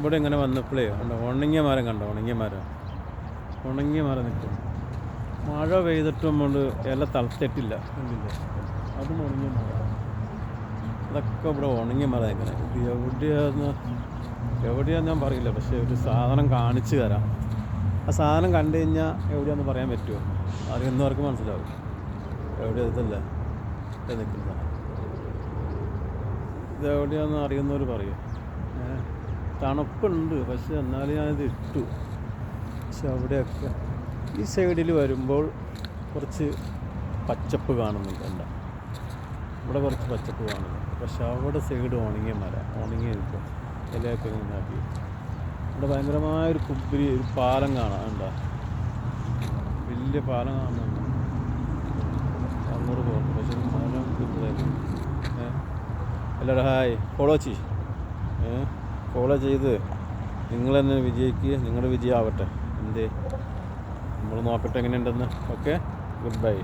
ഇവിടെ ഇങ്ങനെ വന്നപ്പോഴേ കണ്ടോ ഉണങ്ങിയ മരം കണ്ടോ, ഉണങ്ങിയ മരം നിൽക്കും. മഴ പെയ്തിട്ടും കൊണ്ട് ഇല തളത്തിട്ടില്ല, കണ്ടില്ലേ? അതും ഉണങ്ങിയ മരം. അതൊക്കെ ഇവിടെ ഉണങ്ങിയ മരം നിൽക്കണേ. ഇത് എവിടെയാന്ന് ഞാൻ പറയില്ല, പക്ഷേ ഒരു സാധനം കാണിച്ചു തരാം. ആ സാധനം കണ്ടു കഴിഞ്ഞാൽ എവിടെയാണെന്ന് പറയാൻ പറ്റുമോ? അറിയുന്നവർക്ക് മനസ്സിലാവും എവിടെയാ. ഇതല്ലേ ഇത് നിൽക്കുന്നത്, ഇത് എവിടെയാണെന്ന് അറിയുന്നവർ പറയും. തണുപ്പുണ്ട്, പക്ഷെ എന്നാലും ഞാനിത് ഇട്ടു. പക്ഷെ അവിടെയൊക്കെ ഈ സൈഡിൽ വരുമ്പോൾ കുറച്ച് പച്ചപ്പ് കാണുന്നുണ്ട്. എന്താ ഇവിടെ കുറച്ച് പച്ചപ്പ് കാണുന്നുണ്ട്, പക്ഷെ അവിടെ സൈഡ് ഉണങ്ങിയ മരം, ഉണങ്ങിയ നിൽക്കും, ഇലയൊക്കെ ഇങ്ങനാക്കി. ഇവിടെ ഭയങ്കരമായൊരു കുബിരി, ഒരു പാലം കാണാം. എന്താ വലിയ പാലം കാണുന്നുണ്ട്, അങ്ങോട്ട് പോകുന്നു. പക്ഷെ മരം ഇതായിരുന്നു. എല്ലാവരും ഹായ്, ഫോളോ ചെയ്ത് നിങ്ങൾ തന്നെ വിജയിക്കുക, നിങ്ങളുടെ വിജയമാവട്ടെ. എന്തേ നമ്മൾ നോക്കട്ടെ എങ്ങനെയുണ്ടെന്ന്. Okay, good bye.